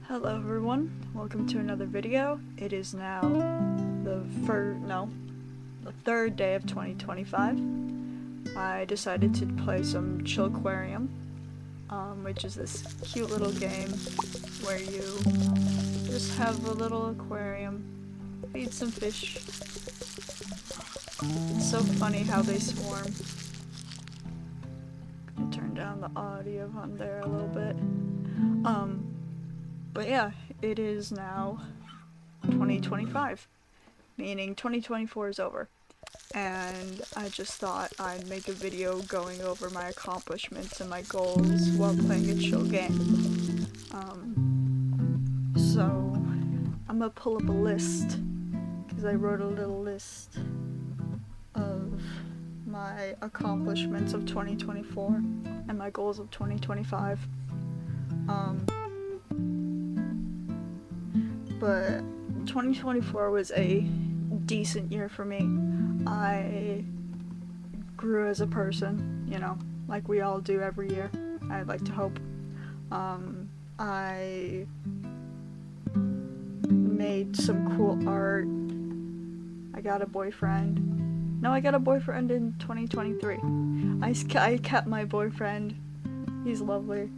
Hello everyone, welcome to another video. It is now the third day of 2025. I decided to play some Chillquarium, which is this cute little game where you just have a little aquarium, feed some fish. It's so funny how they swarm. Gonna turn down the audio on there a little bit. But yeah, it is now 2025, meaning 2024 is over, and I just thought I'd make a video going over my accomplishments and my goals while playing a chill game. So I'm gonna pull up a list, because I wrote a little list of my accomplishments of 2024 and my goals of 2025. But 2024 was a decent year for me. I grew as a person, you know, like we all do every year, I'd like to hope. I made some cool art. I got a boyfriend. No, I got a boyfriend in 2023. I kept my boyfriend. He's lovely.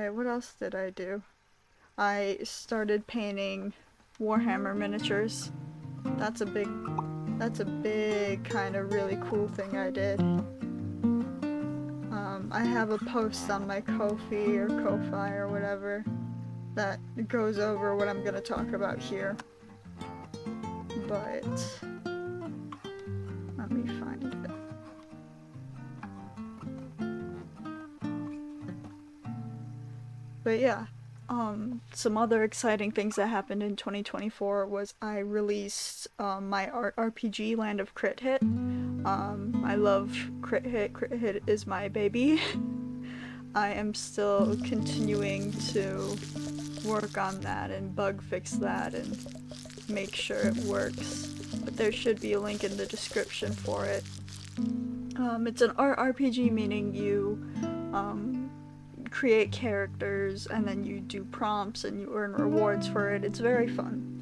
What else did I do? I started painting Warhammer miniatures. That's a big kind of really cool thing I did. I have a post on my Ko-fi or whatever that goes over what I'm gonna talk about here. But let me find it. But yeah, some other exciting things that happened in 2024 was I released my RPG Land of Crit Hit. I love Crit Hit. Crit Hit is my baby. I am still continuing to work on that and bug fix that and make sure it works. But there should be a link in the description for it. It's an RPG, meaning you create characters and then you do prompts and you earn rewards for it. It's very fun.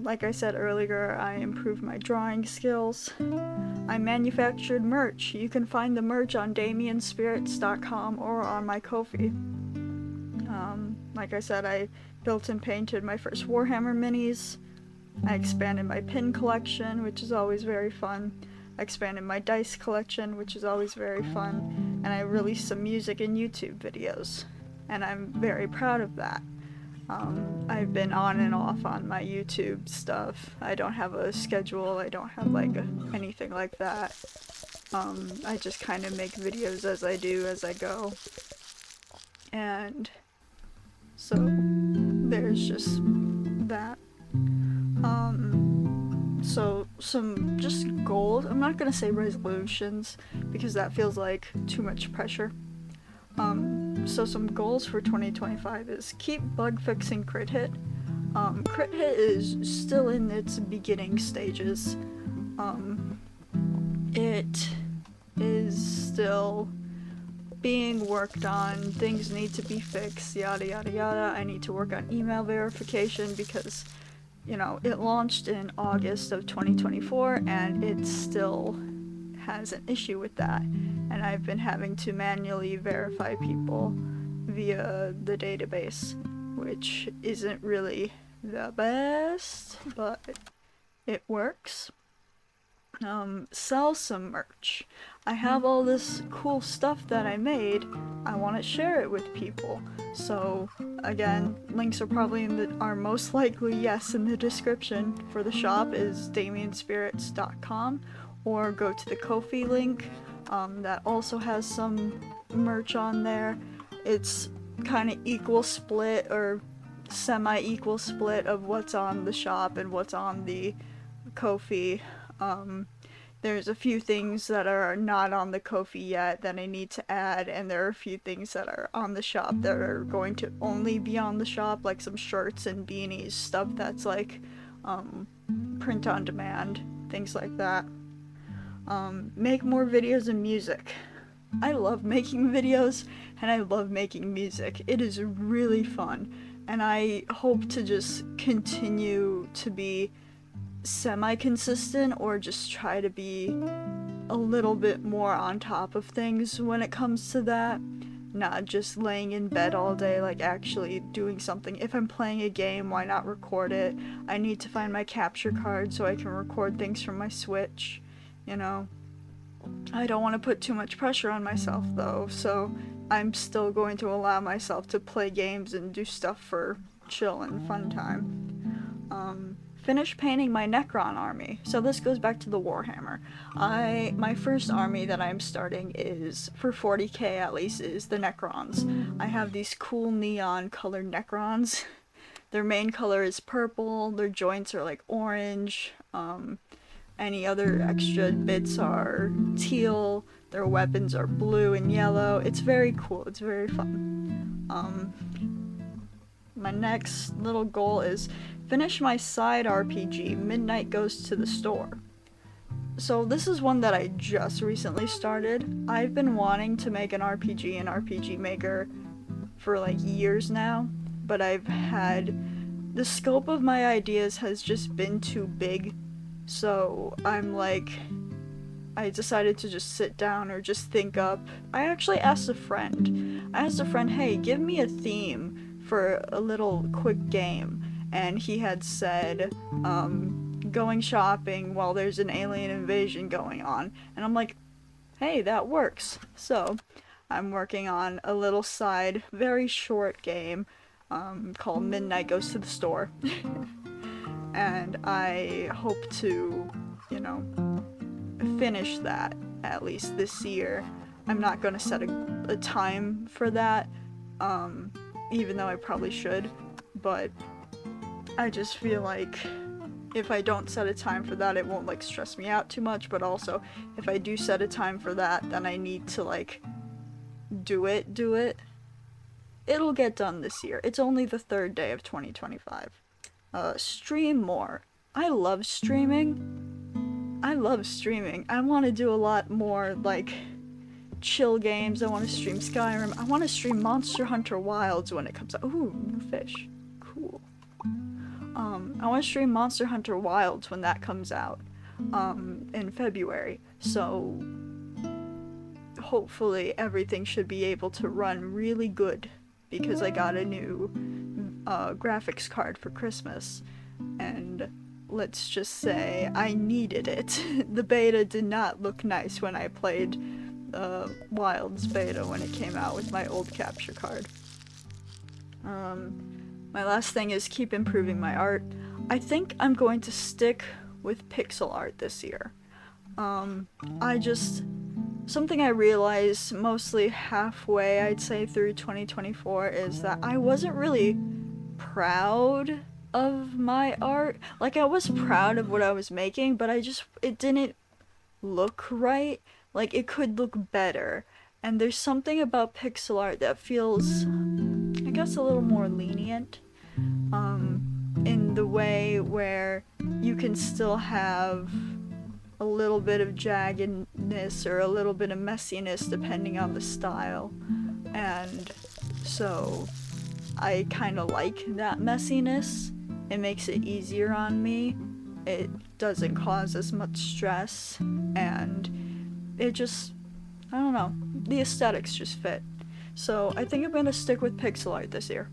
Like I said earlier, I improved my drawing skills. I manufactured merch. You can find the merch on damienspirits.com or on my Ko-fi. Like I said, I built and painted my first Warhammer minis. I expanded my pin collection, which is always very fun. I expanded my dice collection, which is always very fun, and I released some music and YouTube videos, and I'm very proud of that. I've been on and off on my YouTube stuff. I don't have a schedule, I don't have anything like that. I just kind of make videos as I go. And so there's just that. So some just goals. I'm not gonna say resolutions because that feels like too much pressure. So some goals for 2025 is keep bug fixing Crit Hit. Crit Hit is still in its beginning stages. It is still being worked on. Things need to be fixed, yada yada yada. I need to work on email verification because, you know, it launched in August of 2024 and it still has an issue with that. And I've been having to manually verify people via the database, which isn't really the best, but it works. Sell some merch. I have all this cool stuff that I made. I want to share it with people. So again, links are probably are most likely in the description for the shop is damienspirits.com, or go to the Ko-fi link that also has some merch on there. It's kind of equal split or semi-equal split of what's on the shop and what's on the Ko-fi. There's a few things that are not on the Ko-fi yet that I need to add, and there are a few things that are on the shop that are going to only be on the shop, like some shirts and beanies, stuff that's like print on demand, things like that. Make more videos and music. I love making videos and I love making music. It is really fun, and I hope to just continue to be semi-consistent or just try to be a little bit more on top of things when it comes to that. Not just laying in bed all day, like actually doing something. If I'm playing a game, why not record it? I need to find my capture card so I can record things from my Switch, you know? I don't want to put too much pressure on myself though, so I'm still going to allow myself to play games and do stuff for chill and fun time. Finish painting my Necron army. So this goes back to the Warhammer. My first army that I'm starting is, for 40k at least, is the Necrons. I have these cool neon colored Necrons. Their main color is purple, their joints are like orange, any other extra bits are teal, their weapons are blue and yellow. It's very cool, it's very fun. My next little goal is finish my side RPG, Midnight Goes to the Store. So this is one that I just recently started. I've been wanting to make an RPG in RPG Maker for like years now, but the scope of my ideas has just been too big, so I decided to just sit down or just think up. I actually asked a friend, hey, give me a theme for a little quick game, and he had said, going shopping while there's an alien invasion going on, and I'm like, hey, that works. So I'm working on a little side, very short game called Midnight Goes to the Store. And I hope to, finish that at least this year. I'm not going to set a time for that, even though I probably should, but I just feel like if I don't set a time for that, it won't stress me out too much, but also if I do set a time for that, then I need to do it. It'll get done this year. It's only the 3rd day of 2025. Stream more. I love streaming. I want to do a lot more chill games. I want to stream Skyrim. I want to stream Monster Hunter Wilds when it comes out. Ooh, new fish. Cool. I want to stream Monster Hunter Wilds when that comes out in February. So hopefully everything should be able to run really good because I got a new graphics card for Christmas, and let's just say I needed it. The beta did not look nice when I played Wilds beta when it came out with my old capture card. My last thing is keep improving my art. I think I'm going to stick with pixel art this year. Something I realized mostly halfway, I'd say, through 2024 is that I wasn't really proud of my art. I was proud of what I was making, but it didn't look right. It could look better. And there's something about pixel art that feels, I guess, a little more lenient. In the way where you can still have a little bit of jaggedness or a little bit of messiness depending on the style. And so I kind of like that messiness. It makes it easier on me. It doesn't cause as much stress, and it just, I don't know, the aesthetics just fit. So I think I'm gonna stick with pixel art this year.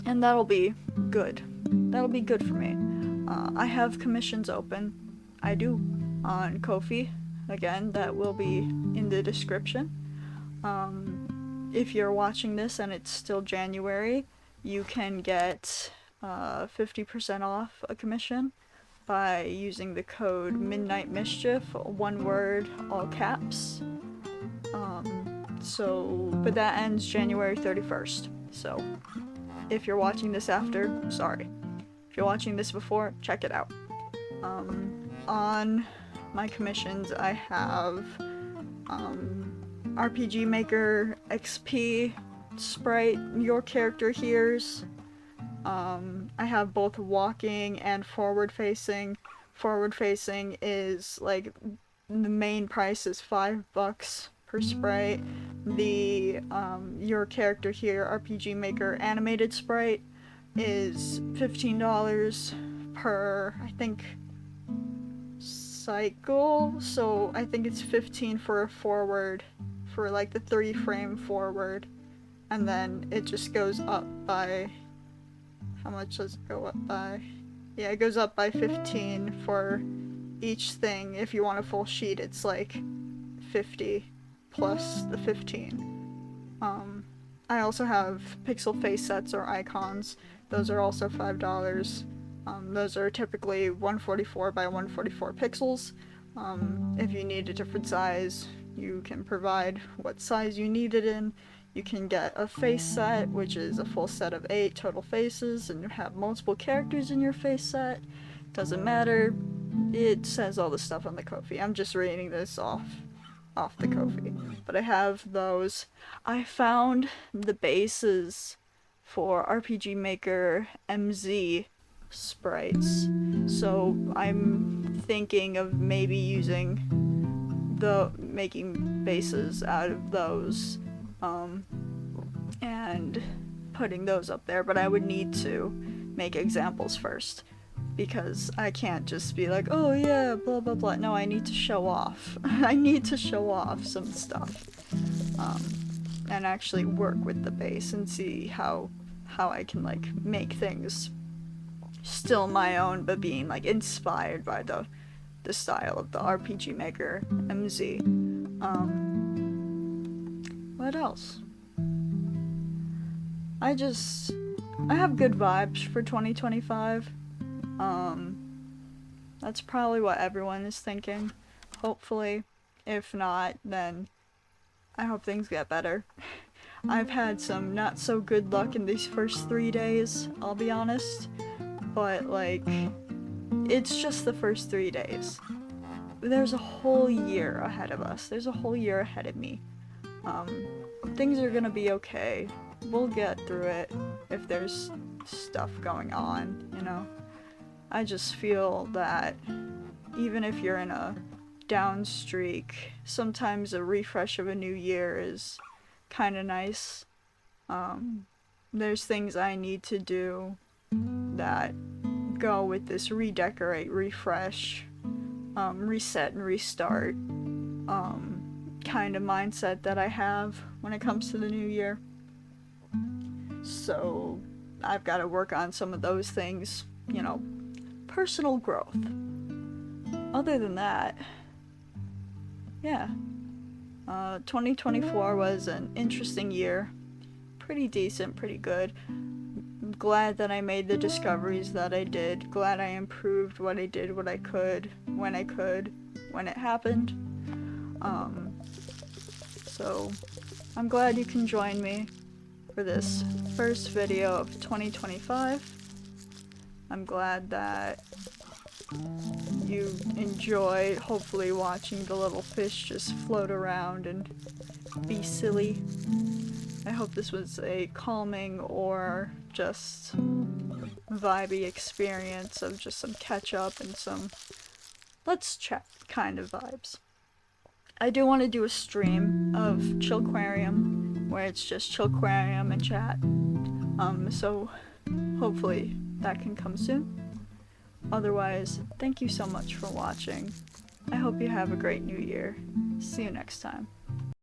And that'll be good. That'll be good for me. I have commissions open. I do, on Ko-fi. Again, that will be in the description. If you're watching this and it's still January, you can get 50% off a commission by using the code Midnight Mischief, one word, all caps. But that ends January 31st. So if you're watching this after, sorry. If you're watching this before, check it out. On my commissions, I have RPG Maker XP, Sprite, Your Character Hears. I have both walking and forward facing. Forward facing is the main price is $5 per Sprite. The your character here, RPG Maker animated Sprite, is $15 per, I think, cycle. So I think it's 15 for a forward, for like the 3-frame forward, and then it just goes up by, how much does it go up by? Yeah, it goes up by 15 for each thing. If you want a full sheet, it's like 50 plus the 15. I also have pixel face sets or icons. Those are also $5. Those are typically 144 by 144 pixels. If you need a different size, you can provide what size you need it in. You can get a face set, which is a full set of 8 total faces, and you have multiple characters in your face set. Doesn't matter. It says all the stuff on the Ko-fi. I'm just reading this off the Ko-fi. But I have those. I found the bases for RPG Maker MZ sprites. So I'm thinking of maybe making bases out of those, and putting those up there, but I would need to make examples first, because I can't just be like, oh yeah, blah blah blah. No, I need to show off. I need to show off some stuff, and actually work with the base and see how I can like make things still my own, but being like inspired by the style of the RPG Maker MZ. What else? I have good vibes for 2025. That's probably what everyone is thinking. Hopefully. If not, then I hope things get better. I've had some not so good luck in these first 3 days, I'll be honest. But, like, it's just the first 3 days. There's a whole year ahead of us. There's a whole year ahead of me. Things are gonna be okay. We'll get through it if there's stuff going on, you know? I just feel that even if you're in a down streak, sometimes a refresh of a new year is kind of nice. There's things I need to do that go with this redecorate, refresh, reset and restart kind of mindset that I have when it comes to the new year. So I've got to work on some of those things, you know, personal growth. Other than that, yeah, 2024 was an interesting year. Pretty decent, pretty good. I'm glad that I made the discoveries that I did. Glad I improved what I did, what I could, when it happened. So I'm glad you can join me for this first video of 2025. I'm glad that you enjoyed hopefully watching the little fish just float around and be silly. I hope this was a calming or just vibey experience of just some catch up and some let's chat kind of vibes. I do want to do a stream of Chillquarium where it's just Chillquarium and chat. So hopefully that can come soon. Otherwise, thank you so much for watching. I hope you have a great new year. See you next time.